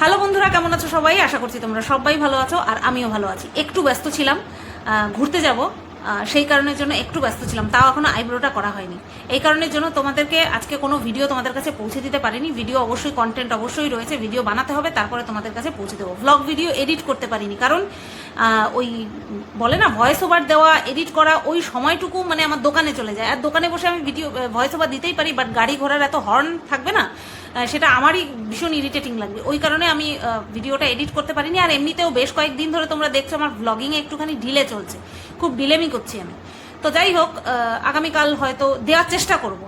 Hello বন্ধুরা, কেমন আছো সবাই? আশা করছি তোমরা সবাই ভালো আছো আর আমিও ভালো আছি। একটু ব্যস্ত ছিলাম, ঘুরতে যাব, সেই কারণের জন্য একটু ব্যস্ত ছিলাম। তাও এখনো আইব্রোটা করা হয়নি। এই কারণের জন্য তোমাদেরকে আজকে কোনো ভিডিও তোমাদের কাছে পৌঁছে দিতে পারিনি। ভিডিও অবশ্যই, কন্টেন্ট অবশ্যই রয়েছে, ভিডিও বানাতে হবে, তারপরে তোমাদের কাছে পৌঁছে দেবো। ভ্লগ ভিডিও এডিট করতে পারিনি কারণ ওই বলে না, ভয়েস ওভার দেওয়া, এডিট করা, ওই সময়টুকু মানে আমার দোকানে চলে যায়। আর দোকানে বসে আমি ভিডিও ভয়েস ওভার দিতেই পারি, বাট গাড়ি ঘোড়ার এত হর্ন থাকবে না, সেটা আমারই ভীষণ ইরিটেটিং লাগবে। ওই কারণে আমি ভিডিওটা এডিট করতে পারিনি। আর এমনিতেও বেশ কয়েকদিন ধরে তোমরা দেখছো আমার ব্লগিংয়ে একটুখানি ডিলে চলছে, খুব ডিলেমি করছি আমি। তো যাই হোক, আগামীকাল হয়তো দেওয়ার চেষ্টা করব।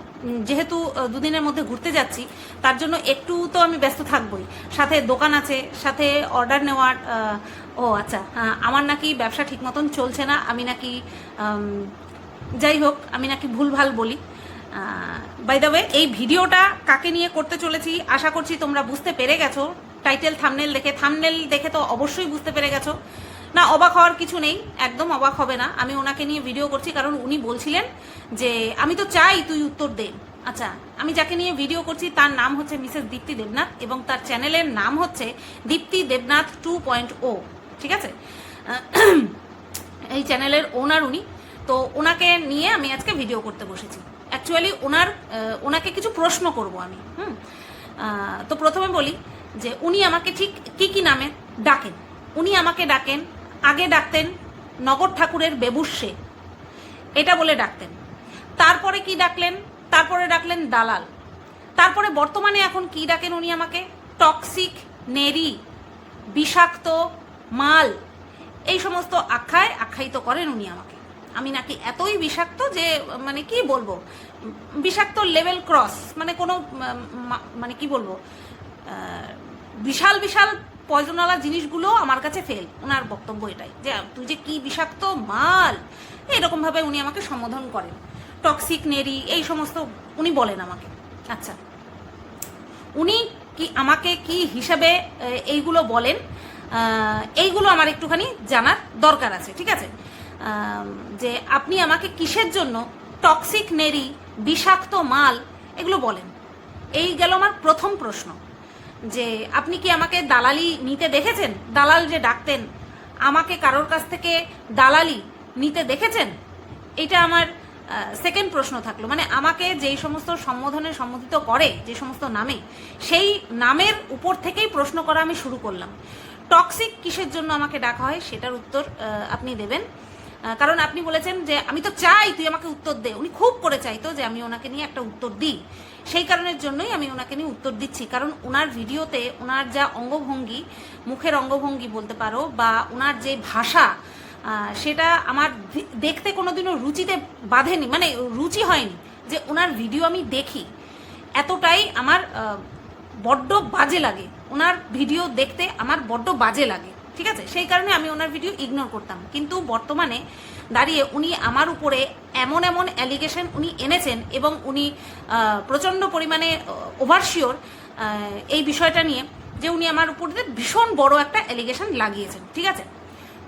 যেহেতু দুদিনের মধ্যে ঘুরতে যাচ্ছি, তার জন্য একটু তো আমি ব্যস্ত থাকবই। সাথে দোকান আছে, সাথে অর্ডার নেওয়ার। ও আচ্ছা, আমার নাকি ব্যবসা ঠিক মতন চলছে না, আমি নাকি যাই হোক, আমি নাকি ভুলভাল বলি। বাই দ্য ওয়ে, এই ভিডিওটা কাকে নিয়ে করতে চলেছি আশা করছি তোমরা বুঝতে পেরে গেছো। টাইটেল, থাম্বনেল দেখে তো অবশ্যই বুঝতে পেরে গেছো। না, অবাক হওয়ার কিছু নেই, একদম অবাক হবে না। আমি ওনাকে নিয়ে ভিডিও করছি কারণ উনি বলছিলেন যে আমি তো চাই তুই উত্তর দে। আচ্ছা, আমি যাকে নিয়ে ভিডিও করছি তার নাম হচ্ছে মিসেস দীপ্তি দেবনাথ এবং তার চ্যানেলের নাম হচ্ছে দীপ্তি দেবনাথ 2.0। ঠিক আছে, এই চ্যানেলের ওনার উনি। তো ওনাকে নিয়ে আমি আজকে ভিডিও করতে বসেছি। অ্যাকচুয়ালি ওনাকে কিছু প্রশ্ন করব আমি। তো প্রথমে বলি যে উনি আমাকে ঠিক কি নামে ডাকেন। উনি আমাকে ডাকেন, আগে ডাকতেন নগর ঠাকুরের বেবুর্ষে, এটা বলে ডাকতেন। তারপরে কি ডাকলেন? তারপরে ডাকলেন দালাল। তারপরে বর্তমানে এখন কি ডাকেন উনি আমাকে? টক্সিক, নেরি, বিষাক্ত মাল, এই সমস্ত আখ্যায়িত করেন উনি আমাকে। আমি নাকি এতই বিষাক্ত যে মানে কি বলবো, বিষাক্ত লেভেল ক্রস, মানে কোনো মানে কি বলবো, বিশাল বিশাল পয়জনওয়ালা জিনিসগুলো আমার কাছে ফেল। ওনার বক্তব্য এটাই যে তুই যে কি বিষাক্ত মাল, এরকমভাবে উনি আমাকে সম্বোধন করেন। টক্সিক, নেরি, এই সমস্ত উনি বলেন আমাকে। আচ্ছা, উনি কি আমাকে কি হিসাবে এইগুলো বলেন, এইগুলো আমার একটুখানি জানার দরকার আছে। ঠিক আছে, যে আপনি আমাকে কিসের জন্য টক্সিক, নেরি, বিষাক্ত মাল এগুলো বলেন? এই গেল আমার প্রথম প্রশ্ন, যে আপনি কি আমাকে দালালি নিতে দেখেছেন? দালাল যে ডাকতেন, আমাকে কারোর কাছ থেকে দালালি নিতে দেখেছেন? এটা আমার সেকেন্ড প্রশ্ন থাকলো। মানে আমাকে যেই সমস্ত সম্বোধনে সম্বোধিত করে, যে সমস্ত নামে, সেই নামের উপর থেকেই প্রশ্ন করা আমি শুরু করলাম। টক্সিক কিসের জন্য আমাকে ডাকা হয় সেটার উত্তর আপনি দেবেন, কারণ আপনি বলেছেন যে আমি তো চাই তুই আমাকে উত্তর দে। উনি খুব করে চাইতো যে আমি ওনাকে নিয়ে একটা উত্তর দিই, সেই কারণের জন্যই আমি ওনাকে নিয়ে উত্তর দিচ্ছি। কারণ ওনার ভিডিওতে ওনার যা অঙ্গভঙ্গি, মুখের অঙ্গভঙ্গি বলতে পারো, বা ওনার যে ভাষা, সেটা আমার দেখতে কোনোদিনও রুচিতে বাঁধেনি, মানে রুচি হয়নি যে ওনার ভিডিও আমি দেখি। এতটাই আমার বড্ড বাজে লাগে, ওনার ভিডিও দেখতে আমার বড্ড বাজে লাগে। ঠিক আছে, সেই কারণে আমি ওনার ভিডিও ইগনোর করতাম। কিন্তু বর্তমানে দাঁড়িয়ে উনি আমার উপরে এমন এমন অ্যালিগেশন উনি এনেছেন এবং উনি প্রচণ্ড পরিমাণে ওভারশিওর এই বিষয়টা নিয়ে, যে উনি আমার উপরে ভীষণ বড় একটা অ্যালিগেশন লাগিয়েছেন। ঠিক আছে,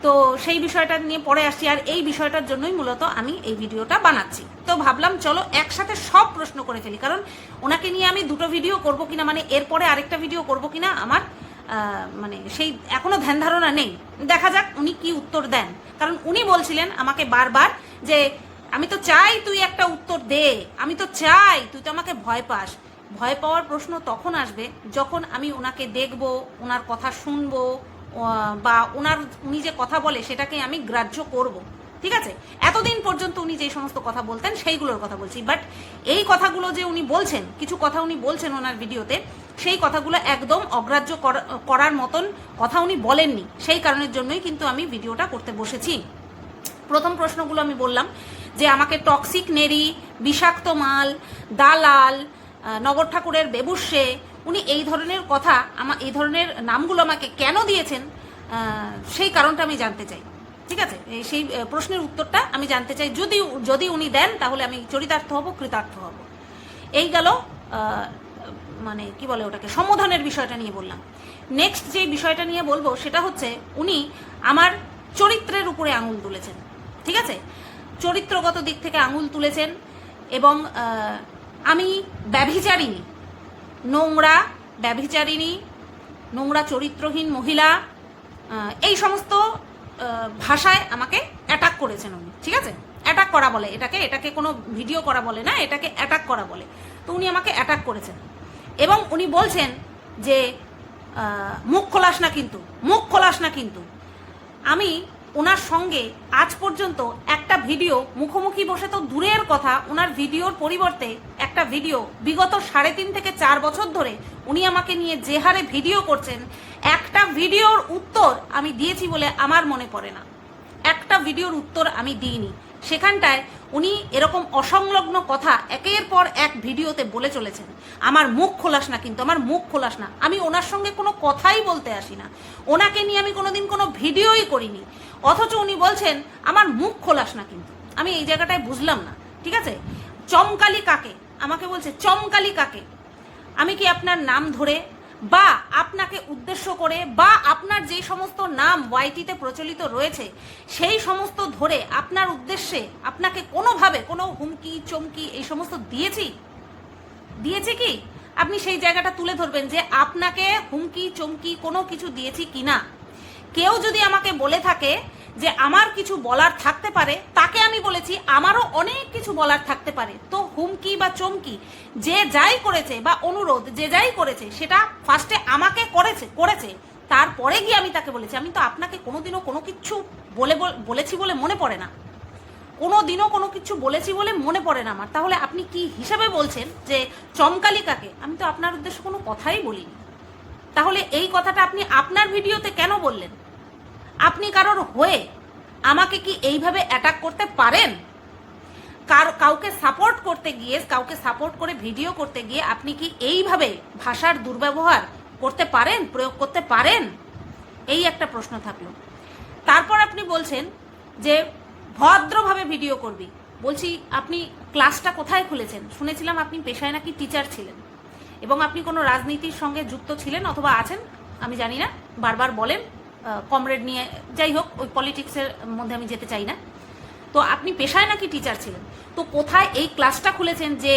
তো সেই বিষয়টা নিয়ে পরে আসছি। আর এই বিষয়টার জন্যই মূলত আমি এই ভিডিওটা বানাচ্ছি। তো ভাবলাম চলো একসাথে সব প্রশ্ন করে ফেলি, কারণ ওনাকে নিয়ে আমি দুটো ভিডিও করব কিনা, মানে এরপরে আরেকটা ভিডিও করব কিনা আমার মানে সেই এখনো ধ্যান ধারণা নেই। দেখা যাক উনি কি উত্তর দেন। কারণ উনি বলছিলেন আমাকে বারবার যে আমি তো চাই তুই একটা উত্তর দে, আমি তো চাই, তুই তো আমাকে ভয় পাস। ভয় পাওয়ার প্রশ্ন তখন আসবে যখন আমি ওনাকে দেখব, ওনার কথা শুনবো, বা উনি যে কথা বলে সেটাকে আমি গ্রাহ্য করব। ঠিক আছে, এতদিন পর্যন্ত উনি যে সমস্ত কথা বলতেন সেইগুলোর কথা বলছি। বাট এই কথাগুলো যে উনি বলছেন, কিছু কথা উনি বলছেন ওনার ভিডিওতে, সেই কথাগুলো একদম অগ্রাহ্য করার মতন কথা উনি বলেননি। সেই কারণের জন্যই কিন্তু আমি ভিডিওটা করতে বসেছি। প্রথম প্রশ্নগুলো আমি বললাম যে আমাকে টক্সিক, নেরি, বিষাক্ত মাল, দালাল, নগর ঠাকুরের বেবুর্ষে, উনি এই ধরনের কথা, এই ধরনের নামগুলো আমাকে কেন দিয়েছেন, সেই কারণটা আমি জানতে চাই। ঠিক আছে, সেই প্রশ্নের উত্তরটা আমি জানতে চাই। যদি উনি দেন তাহলে আমি চরিতার্থ হব, কৃতার্থ হব। এই গেল মানে কি বলে ওটাকে, সম্বোধনের বিষয়টা নিয়ে বললাম। নেক্সট যে বিষয়টা নিয়ে বলবো সেটা হচ্ছে উনি আমার চরিত্রের উপরে আঙুল তুলেছেন। ঠিক আছে, চরিত্রগত দিক থেকে আঙুল তুলেছেন এবং আমি ব্যভিচারিণী, নোংরা, ব্যভিচারিণী, নোংরা চরিত্রহীন মহিলা, এই সমস্ত ভাষায় আমাকে অ্যাটাক করেছেন উনি, ঠিক আছে? অ্যাটাক করা বলে এটাকে কোনো ভিডিও করা বলে না, এটাকে অ্যাটাক করা বলে। তো উনি আমাকে অ্যাটাক করেছেন এবং উনি বলছেন যে মুখ খোলাস না কিন্তু। আমি ওনার সঙ্গে আজ পর্যন্ত একটা ভিডিও, মুখোমুখি বসে তো দূরের কথা, ওনার ভিডিওর পরিবর্তে একটা ভিডিও বিগত 3.5 থেকে 4 বছর ধরে উনি আমাকে নিয়ে যে হারে ভিডিও করছেন, একটা ভিডিওর উত্তর আমি দিয়েছি বলে আমার মনে পড়ে না। একটা ভিডিওর উত্তর আমি দিইনি। সেখানটায় উনি এরকম অসংলগ্ন কথা একের পর এক ভিডিওতে বলে চলেছেন। আমার মুখ খোলাস না। আমি ওনার সঙ্গে কোনো কথাই বলতে আসি না, ওনাকে নিয়ে আমি কোনোদিন কোনো ভিডিওই করিনি, অথচ উনি বলছেন আমার মুখ খোলাস না কিন্তু। আমি এই জায়গাটায় বুঝলাম না, ঠিক আছে? চমকালি কাকে আমাকে বলছে, চমকালি কাকে? আমি কি আপনার নাম ধরে বা আপনাকে উদ্দেশ্য করে বা আপনার যে সমস্ত নাম ওয়াইটিতে প্রচলিত রয়েছে সেই সমস্ত ধরে আপনার উদ্দেশ্যে আপনাকে কোনোভাবে কোনো হুমকি চমকি এই সমস্ত দিয়েছি কি? আপনি সেই জায়গাটা তুলে ধরবেন যে আপনাকে হুমকি চমকি কোনো কিছু দিয়েছি কিনা। কেউ যদি আমাকে বলে থাকে যে আমার কিছু বলার থাকতে পারে, তাকে আমি বলেছি আমারও অনেক কিছু বলার থাকতে পারে। তো হুমকি বা চমকি যে যাই করেছে বা অনুরোধ যে যাই করেছে সেটা ফার্স্টে আমাকে করেছে, তারপরে গিয়ে আমি তাকে বলেছি। আমি তো আপনাকে কোনোদিনও কোনো কিছু বলেছি বলে মনে পড়ে না, কোনোদিনও কোনো কিছু বলেছি বলে মনে পড়ে না আমার। তাহলে আপনি কি হিসাবে বলছেন যে চমকালি কাকে? আমি তো আপনার উদ্দেশ্যে কোনো কথাই বলিনি। তাহলে এই কথাটা আপনি আপনার ভিডিওতে কেন বললেন? আপনি কারোর হয়ে আমাকে কি এইভাবে অ্যাটাক করতে পারেন? কাউকে সাপোর্ট করতে গিয়ে, কাউকে সাপোর্ট করে ভিডিও করতে গিয়ে আপনি কি এইভাবে ভাষার দুর্ব্যবহার করতে পারেন, প্রয়োগ করতে পারেন? এই একটা প্রশ্ন থাকলো। তারপর আপনি বলছেন যে ভদ্রভাবে ভিডিও করবি। বলছি আপনি ক্লাসটা কোথায় খুলেছেন? শুনেছিলাম আপনি পেশায় নাকি টিচার ছিলেন এবং আপনি কোনো রাজনীতির সঙ্গে যুক্ত ছিলেন অথবা আছেন, আমি জানি না, বারবার বলেন কমরেড নিয়ে, যাই হোক ওই পলিটিক্সের মধ্যে আমি যেতে চাই না। তো আপনি পেশায় নাকি টিচার ছিলেন, তো কোথায় এই ক্লাসটা খুলেছেন যে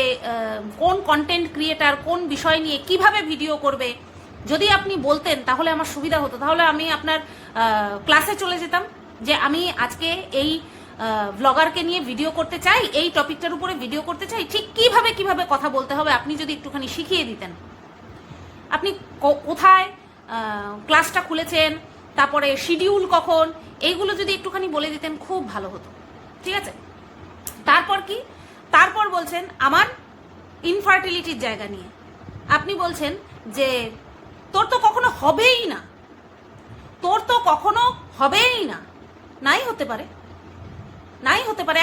কোন কন্টেন্ট ক্রিয়েটার কোন বিষয় নিয়ে কিভাবে ভিডিও করবে? যদি আপনি বলতেন তাহলে আমার সুবিধা হতো, তাহলে আমি আপনার ক্লাসে চলে যেতাম যে আমি আজকে এই ব্লগারকে নিয়ে ভিডিও করতে চাই, এই টপিকটার উপরে ভিডিও করতে চাই, ঠিক কিভাবে কথা বলতে হবে আপনি যদি একটুখানি শিখিয়ে দিতেন। আপনি কোথায় ক্লাসটা খুলেছেন, তারপরে শিডিউল কখন, এইগুলো যদি একটুখানি বলে দিতেন খুব ভালো হতো, ঠিক আছে? তারপর কি? তারপর বলছেন আমার ইনফার্টিলিটির জায়গা নিয়ে আপনি বলছেন যে তোর তো কখনো হবেই না, নাই হতে পারে।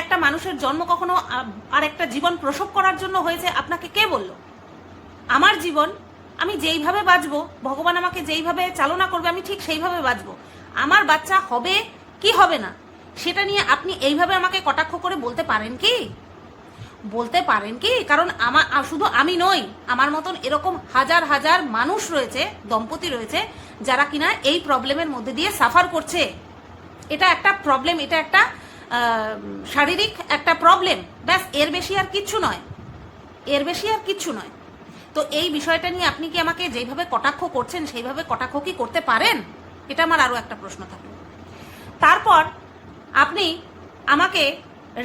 একটা মানুষের জন্ম কখনো আর একটা জীবন প্রসব করার জন্য হয়েছে, আপনাকে কে বলল? আমার জীবন আমি যেইভাবে বাঁচবো, ভগবান আমাকে যেইভাবে চালনা করবে আমি ঠিক সেইভাবে বাঁচবো। আমার বাচ্চা হবে কি হবে না সেটা নিয়ে আপনি এইভাবে আমাকে কটাক্ষ করে বলতে পারেন কি? কারণ শুধু আমি নই, আমার মতন এরকম হাজার হাজার মানুষ রয়েছে, দম্পতি রয়েছে যারা কিনা এই প্রবলেমের মধ্যে দিয়ে সাফার করছে। এটা একটা প্রবলেম, এটা একটা শারীরিক একটা প্রবলেম, ব্যাস, এর বেশি আর কিচ্ছু নয়। তো এই বিষয়টা নিয়ে আপনি কি আমাকে যেইভাবে কটাক্ষ করছেন সেইভাবে কটাক্ষ কি করতে পারেন? এটা আমার আরও একটা প্রশ্ন থাকলো। তারপর আপনি আমাকে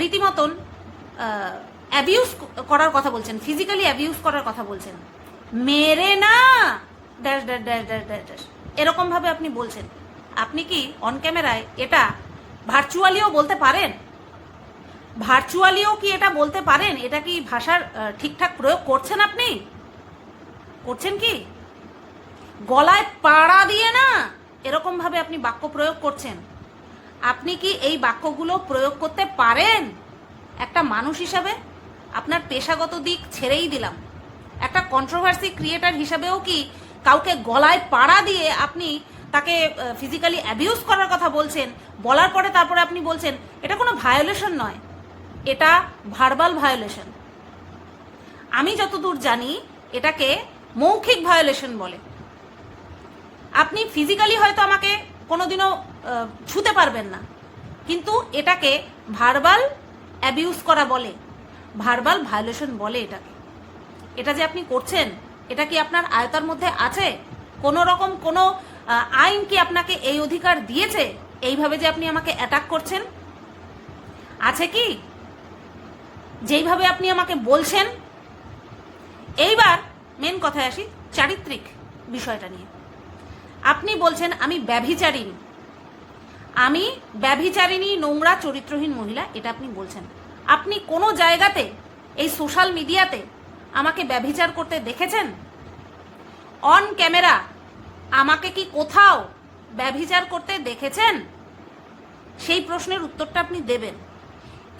রীতিমতন অ্যাবিউজ করার কথা বলছেন, ফিজিক্যালি অ্যাবিউজ করার কথা বলছেন, মেরে না dash dash dash dash dash dash এরকমভাবে আপনি বলছেন। আপনি কি অন ক্যামেরায় এটা ভার্চুয়ালিও বলতে পারেন? এটা কি ভাষার ঠিকঠাক প্রয়োগ করছেন? আপনি করছেন কি? গলায় পাড়া দিয়ে না এরকম ভাবে আপনি বাক্য প্রয়োগ করছেন। আপনি কি এই বাক্যগুলো প্রয়োগ করতে পারেন একটা মানুষ হিসাবে? আপনার পেশাগত দিক ছেড়েই দিলাম, একটা কন্ট্রোভার্সি ক্রিয়েটার হিসাবেও কি কাউকে গলায় পাড়া দিয়ে আপনি তাকে ফিজিক্যালি অ্যাবিউজ করার কথা বলছেন? বলার পরে তারপরে আপনি বলছেন এটা কোনো ভায়োলেশন নয়, এটা ভার্বাল ভায়োলেশন। আমি যতদূর জানি এটাকে মৌখিক ভায়োলেশন বলে। আপনি ফিজিক্যালি হয়তো আমাকে কোনোদিনও ছুতে পারবেন না, কিন্তু এটাকে ভার্বাল অ্যাবিউজ করা বলে, ভার্বাল ভায়োলেশন বলে এটাকে। এটা যে আপনি করছেন এটা কি আপনার আয়তার মধ্যে আছে? কোনো রকম কোনো আইন কি আপনাকে এই অধিকার দিয়েছে এইভাবে যে আপনি আমাকে অ্যাটাক করছেন? আছে কি? যেইভাবে আপনি আমাকে বলছেন। এইবার মেন কথায় আসি, চারিত্রিক বিষয়টা নিয়ে। আপনি বলছেন আমি ব্যভিচারিণী, আমি ব্যভিচারিণী, নোংরা চরিত্রহীন মহিলা, এটা আপনি বলছেন। আপনি কোনো জায়গাতে এই সোশ্যাল মিডিয়াতে আমাকে ব্যভিচার করতে দেখেছেন? অন ক্যামেরা আমাকে কি কোথাও ব্যভিচার করতে দেখেছেন? সেই প্রশ্নের উত্তরটা আপনি দেবেন।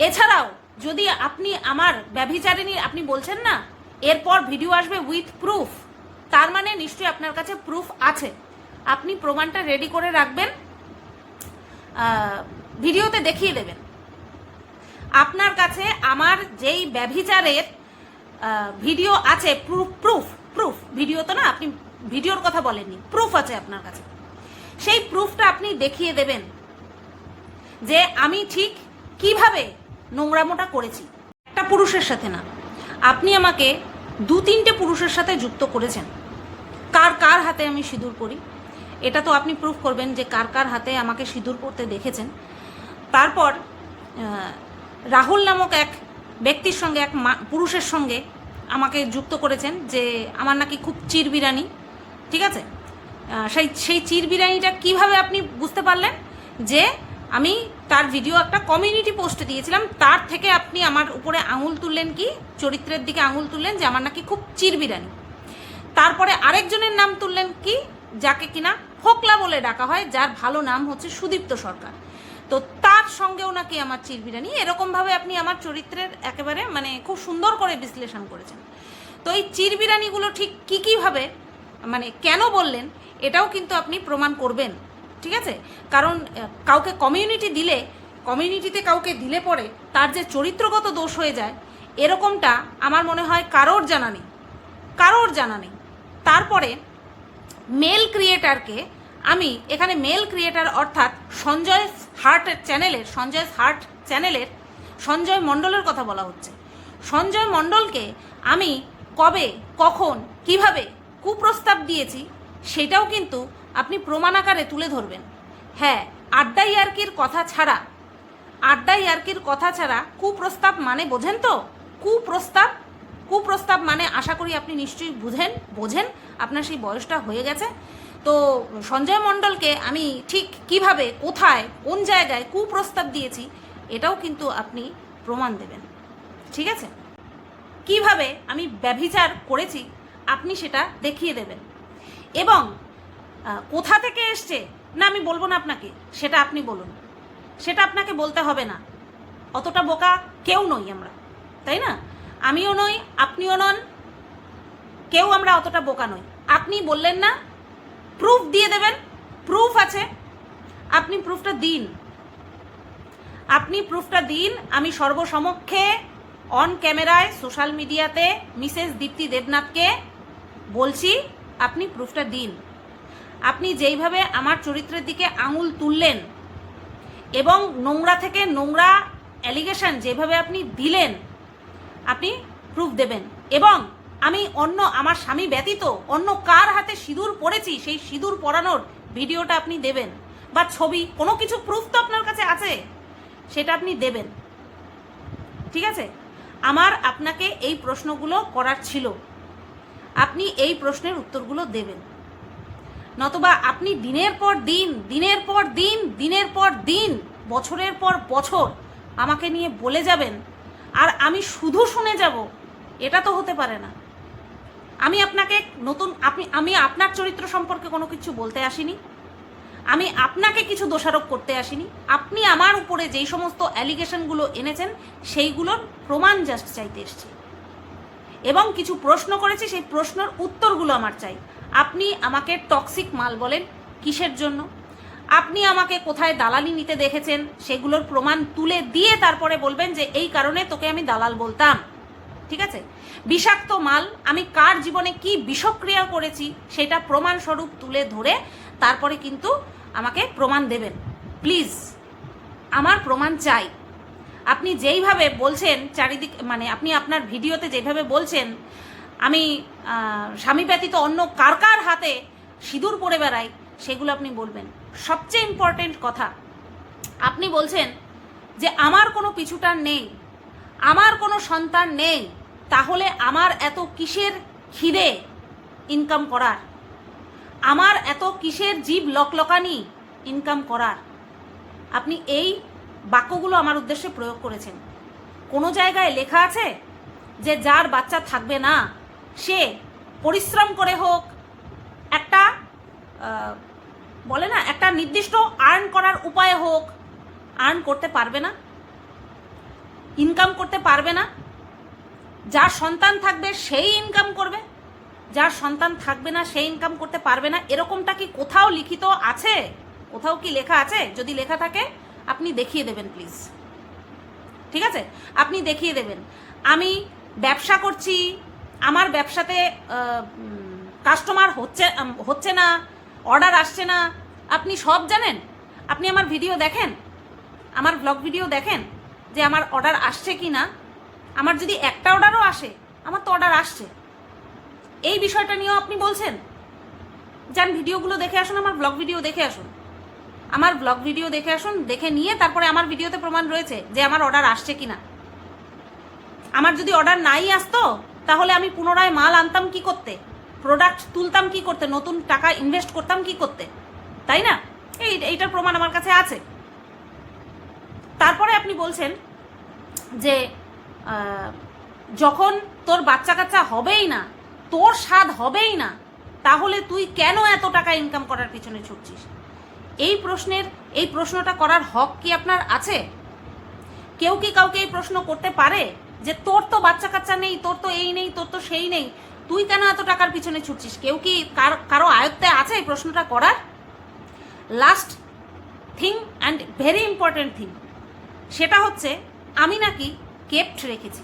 এছাড়াও যদি আপনি আমার ব্যভিচারিণী আপনি বলছেন না, এরপর ভিডিও আসবে উইথ প্রুফ, তার মানে নিশ্চয়ই আপনার কাছে প্রুফ আছে। আপনি প্রমাণটা রেডি করে রাখবেন, ভিডিওতে দেখিয়ে দেবেন। আপনার কাছে আমার যেই ব্যভিচারের ভিডিও আছে, প্রুফ ভিডিও তো না, আপনি ভিডিওর কথা বলেননি, প্রুফ আছে আপনার কাছে, সেই প্রুফটা আপনি দেখিয়ে দেবেন যে আমি ঠিক কিভাবে নোংরামোটা করেছি। একটা পুরুষের সাথে না, আপনি আমাকে 2-3টে পুরুষের সাথে যুক্ত করেছেন। কার কার হাতে আমি সিঁদুর পরি এটা তো আপনি প্রুফ করবেন যে কার কার হাতে আমাকে সিঁদুর পরতে দেখেছেন। তারপর রাহুল নামক এক ব্যক্তির সঙ্গে, এক পুরুষের সঙ্গে আমাকে যুক্ত করেছেন যে আমার নাকি খুব চিরবিরানি। ঠিক আছে, সেই চিরবিরানিটা কিভাবে আপনি বুঝতে পারলেন? যে আমি তার ভিডিও একটা কমিউনিটি পোস্টে দিয়েছিলাম, তার থেকে আপনি আমার উপরে আঙুল তুললেন, কি চরিত্রের দিকে আঙুল তুললেন যে আমার নাকি খুব চিরবিরানি। তারপরে আরেকজনের নাম তুললেন, কি যাকে কিনা ফোকলা বলে ডাকা হয়, যার ভালো নাম হচ্ছে সুদীপ্ত সরকার, তো তার সঙ্গেও নাকি আমার চিরবিরানি। এরকমভাবে আপনি আমার চরিত্রের একেবারে মানে খুব সুন্দর করে বিশ্লেষণ করেছেন। তো এই চিরবিরানিগুলো ঠিক কীভাবে মানে কেন বললেন এটাও কিন্তু আপনি প্রমাণ করবেন। ঠিক আছে, কারণ কাউকে কমিউনিটিতে কাউকে দিলে পরে তার যে চরিত্রগত দোষ হয়ে যায়, এরকমটা আমার মনে হয় কারোর জানা নেই। তারপরে মেল ক্রিয়েটারকে আমি এখানে, মেল ক্রিয়েটার অর্থাৎ সঞ্জয় চ্যানেলের সঞ্জয় মণ্ডলের কথা বলা হচ্ছে। সঞ্জয় মণ্ডলকে আমি কবে, কখন, কিভাবে কুপ্রস্তাব দিয়েছি সেটাও কিন্তু আপনি প্রমাণ আকারে তুলে ধরবেন। হ্যাঁ, আড্ডা ইয়ার্কির কথা ছাড়া কুপ্রস্তাব মানে বোঝেন তো? কুপ্রস্তাব মানে আশা করি আপনি নিশ্চয়ই বোঝেন, আপনার সেই বয়সটা হয়ে গেছে। তো সঞ্জয় মণ্ডলকে আমি ঠিক কিভাবে, কোথায়, কোন জায়গায় কুপ্রস্তাব দিয়েছি এটাও কিন্তু আপনি প্রমাণ দেবেন। ঠিক আছে, কিভাবে আমি ব্যভিচার করেছি আপনি সেটা দেখিয়ে দেবেন। এবং কোথা থেকে এসছে না আমি বলবো না আপনাকে, সেটা আপনি বলুন, সেটা আপনাকে বলতে হবে না। অতটা বোকা কেউ নই আমরা, তাই না? আমিও নই, আপনিও নন, কেউ আমরা অতটা বোকা নই। আপনি বললেন না, প্রুফ দিয়ে দেবেন, প্রুফ আছে, আপনি প্রুফটা দিন। আমি সর্বসমক্ষে অন ক্যামেরায় সোশ্যাল মিডিয়াতে মিসেস দীপ্তি দেবনাথকে বলছি, আপনি প্রুফটা দিন। আপনি যেইভাবে আমার চরিত্রের দিকে আঙুল তুললেন এবং নোংরা থেকে নোংরা অ্যালিগেশন যেভাবে আপনি দিলেন, আপনি প্রুফ দেবেন। এবং আমি আমার স্বামী ব্যতীত অন্য কার হাতে সিঁদুর পরেছি সেই সিঁদুর পরানোর ভিডিওটা আপনি দেবেন, বা ছবি, কোনো কিছু প্রুফ তো আপনার কাছে আছে, সেটা আপনি দেবেন। ঠিক আছে, আমার আপনাকে এই প্রশ্নগুলো করার ছিল, আপনি এই প্রশ্নের উত্তরগুলো দেবেন। নতুবা আপনি দিনের পর দিন বছরের পর বছর আমাকে নিয়ে বলে যাবেন আর আমি শুধু শুনে যাব, এটা তো হতে পারে না। আমি আপনাকে আমি আপনার চরিত্র সম্পর্কে কোনো কিছু বলতে আসিনি, আমি আপনাকে কিছু দোষারোপ করতে আসিনি। আপনি আমার উপরে যেই সমস্ত অ্যালিগেশনগুলো এনেছেন সেইগুলোর প্রমাণ জাস্ট চাইতে এসেছি, এবং কিছু প্রশ্ন করেছি, সেই প্রশ্নের উত্তরগুলো আমার চাই। আপনি আমাকে টক্সিক মাল বলেন কিসের জন্য? আপনি আমাকে কোথায় দালালি নিতে দেখেছেন সেগুলোর প্রমাণ তুলে দিয়ে তারপরে বলবেন যে এই কারণে তোকে আমি দালাল বলতাম। ঠিক আছে, বিষাক্ত মাল, আমি কার জীবনে কি বিষক্রিয়া করেছি সেটা প্রমাণস্বরূপ তুলে ধরে তারপরে কিন্তু আমাকে প্রমাণ দেবেন। প্লিজ, আমার প্রমাণ চাই। আপনি যেইভাবে বলছেন চারিদিকে, মানে আপনি আপনার ভিডিওতে যেভাবে বলছেন আমি স্বামী ব্যতীত অন্য কার হাতে সিঁদুর পরে বেড়াই সেগুলো আপনি বলবেন। সবচেয়ে ইম্পর্টেন্ট কথা, আপনি বলছেন যে আমার কোনো পিছুটান নেই, আমার কোনো সন্তান নেই, তাহলে আমার এত কিসের খিদে ইনকাম করার, আমার এত কিসের জীব লকলকানি ইনকাম করার। আপনি এই বাক্যগুলো আমার উদ্দেশ্যে প্রয়োগ করেছেন। কোনো জায়গায় লেখা আছে যে যার বাচ্চা থাকবে না সে পরিশ্রম করে হোক, একটা বলে না, একটা নির্দিষ্ট আর্ন করার উপায় হোক, আর্ন করতে পারবে না, ইনকাম করতে পারবে না? যার সন্তান থাকবে সেই ইনকাম করবে, যার সন্তান থাকবে না সেই ইনকাম করতে পারবে না, এরকমটা কি কোথাও লিখিত আছে? কোথাও কি লেখা আছে? যদি লেখা থাকে আপনি দেখিয়ে দেবেন প্লিজ। ঠিক আছে, আপনি দেখিয়ে দেবেন। আমি ব্যবসা করছি, আমার ব্যবসাতে কাস্টমার হচ্ছে না, অর্ডার আসছে না, আপনি সব জানেন। আপনি আমার ভিডিও দেখেন, আমার ব্লগ ভিডিও দেখেন যে আমার অর্ডার আসছে কি না। আমার যদি একটা অর্ডারও আসে, আমার তো অর্ডার আসছে, এই বিষয়টা নিয়েও আপনি বলছেন। যান ভিডিওগুলো দেখে আসুন, আমার ব্লগ ভিডিও দেখে আসুন, আমার ব্লগ ভিডিও দেখে আসুন, দেখে নিয়ে তারপরে আমার ভিডিওতে প্রমাণ রয়েছে যে আমার অর্ডার আসছে কি না। আমার যদি অর্ডার নাই আসতো তাহলে আমি পুনরায় মাল আনতাম কি করতে, প্রোডাক্ট তুলতাম কি করতে, নতুন টাকা ইনভেস্ট করতাম কি করতে, তাই না? এইটার প্রমাণ আমার কাছে আছে। তারপরে আপনি বলছেন যে যখন তোর বাচ্চা কাচ্চা হবেই না, তোর স্বাদ হবেই না, তাহলে তুই কেন এত টাকা ইনকাম করার পিছনে ছুটছিস? এই প্রশ্নটা করার হক কি আপনার আছে? কেউ কি কাউকে এই প্রশ্ন করতে পারে যে তোর তো বাচ্চা কাচ্চা নেই, তোর তো এই নেই, তোর তো সেই নেই, তুই কেন এত টাকার পিছনে ছুটছিস? কেউ কি কারো আয়ত্তে আছে এই প্রশ্নটা করার? Last thing and very important thing, সেটা হচ্ছে আমি নাকি কেপ্ট রেখেছি,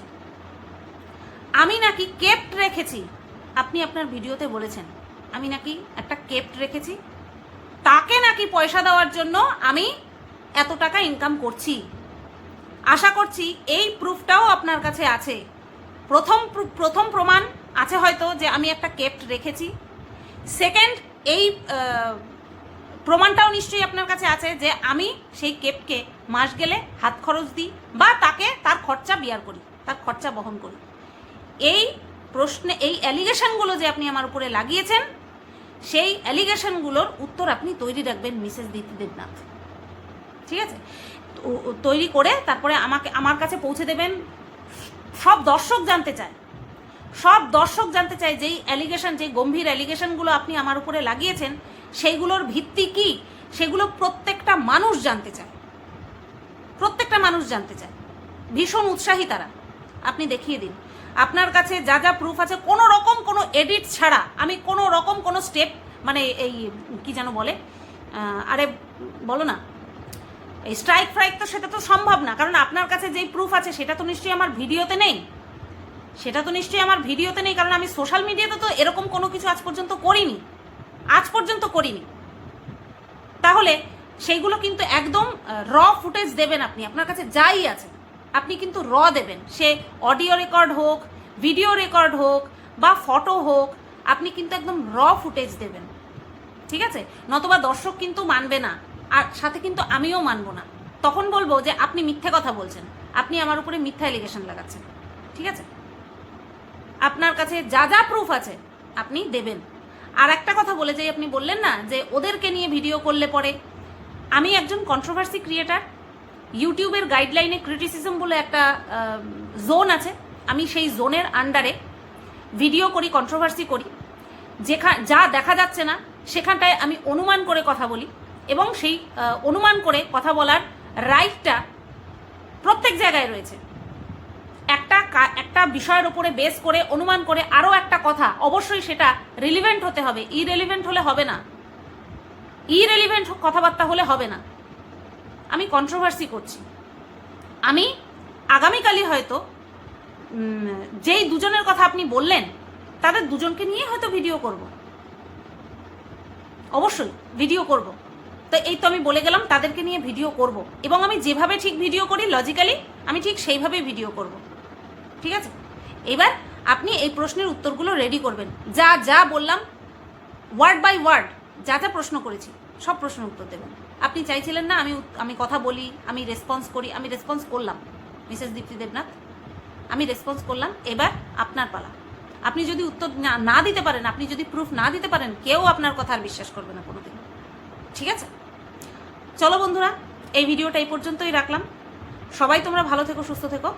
আমি নাকি কেপ্ট রেখেছি। আপনি আপনার ভিডিওতে বলেছেন আমি নাকি একটা কেপ্ট রেখেছি, তাকে নাকি পয়সা দেওয়ার জন্য আমি এত টাকা ইনকাম করছি। আশা করছি এই প্রুফটাও আপনার কাছে আছে। প্রথম প্রমাণ আছে হয়তো যে আমি একটা কেপ্ট রেখেছি। সেকেন্ড, এই প্রমাণটাও নিশ্চয়ই আপনার কাছে আছে যে আমি সেই কেপ্টকে মাস গেলে হাত খরচ দিই বা তাকে তার খরচা বিয়ার করি, তার খরচা বহন করি। এই প্রশ্নে এই অ্যালিগেশনগুলো যে আপনি আমার উপরে লাগিয়েছেন, সেই অ্যালিগেশনগুলোর উত্তর আপনি তৈরি রাখবেন মিসেস দীপ্তি দেবনাথ। ঠিক আছে, তৈরি করে তারপরে আমার কাছে পৌঁছে দেবেন। সব দর্শক জানতে চায় যেই অ্যালিগেশন, যে গম্ভীর অ্যালিগেশনগুলো আপনি আমার উপরে লাগিয়েছেন সেইগুলোর ভিত্তি কি, সেগুলো প্রত্যেকটা মানুষ জানতে চায়, ভীষণ উৎসাহী তারা। আপনি দেখিয়ে দিন আপনার কাছে যা যা প্রুফ আছে, কোনো রকম কোনো এডিট ছাড়া আমি কোনো রকম কোনো স্টেপ, মানে এই কি যেন বলে, আরে বলো না, এই স্ট্রাইক ফ্রাইক, তো সেটা তো সম্ভব না, কারণ আপনার কাছে যেই প্রুফ আছে সেটা তো নিশ্চয়ই আমার ভিডিওতে নেই, কারণ আমি সোশ্যাল মিডিয়াতে তো এরকম কোনো কিছু আজ পর্যন্ত করিনি। তাহলে সেইগুলো কিন্তু একদম র ফুটেজ দেবেন আপনি, আপনার কাছে যাই আছে আপনি কিন্তু র দেবেন, সে অডিও রেকর্ড হোক, ভিডিও রেকর্ড হোক বা ফটো হোক, আপনি কিন্তু একদম র ফুটেজ দেবেন। ঠিক আছে, নতবা দর্শক কিন্তু মানবে না, আর সাথে কিন্তু আমিও মানবো না। তখন বলবো যে আপনি মিথ্যে কথা বলছেন, আপনি আমার উপরে মিথ্যা এলিগেশন লাগাচ্ছেন। ঠিক আছে, আপনার কাছে যা যা প্রুফ আছে আপনি দেবেন। আর একটা কথা বলে যাই, আপনি বললেন না যে ওদেরকে নিয়ে ভিডিও করলে পরে, আমি একজন কন্ট্রোভার্সি ক্রিয়েটার, ইউটিউবের গাইডলাইনে ক্রিটিসিজম বলে একটা জোন আছে, আমি সেই জোনের আন্ডারে ভিডিও করি, কন্ট্রোভার্সি করি। যা দেখা যাচ্ছে না সেখানটায় আমি অনুমান করে কথা বলি, এবং সেই অনুমান করে কথা বলার রাইটটা প্রত্যেক জায়গায় রয়েছে। একটা বিষয়ের উপরে বেস করে অনুমান করে আরও একটা কথা, অবশ্যই সেটা রিলিভেন্ট হতে হবে, ইরেলিভেন্ট হলে হবে না, ইরেলিভেন্ট কথাবার্তা হলে হবে না। আমি কন্ট্রোভার্সি করছি, আমি আগামীকালই হয়তো যেই দুজনের কথা আপনি বললেন তাদের দুজনকে নিয়ে হয়তো ভিডিও করব, অবশ্যই ভিডিও করব। তো এই তো আমি বলে গেলাম তাদেরকে নিয়ে ভিডিও করব, এবং আমি যেভাবে ঠিক ভিডিও করি লজিক্যালি আমি ঠিক সেইভাবেই ভিডিও করব। ঠিক আছে, এবার আপনি এই প্রশ্নের উত্তরগুলো রেডি করবেন, যা যা বললাম ওয়ার্ড বাই ওয়ার্ড যা যা প্রশ্ন করেছি সব প্রশ্নের উত্তর দেবেন। আপনি চাইছিলেন না আমি কথা বলি, আমি রেসপন্স করি, আমি রেসপন্স করলাম মিসেস দীপ্তি দেবনাথ, আমি রেসপন্স করলাম। এবার আপনার পালা। আপনি যদি উত্তর না দিতে পারেন, আপনি যদি প্রুফ না দিতে পারেন, কেউ আপনার কথা আর বিশ্বাস করবে না কোনোদিন। ঠিক আছে? চলো বন্ধুরা, এই ভিডিওটা এই পর্যন্তই রাখলাম। সবাই তোমরা ভালো থেকো, সুস্থ থেকো।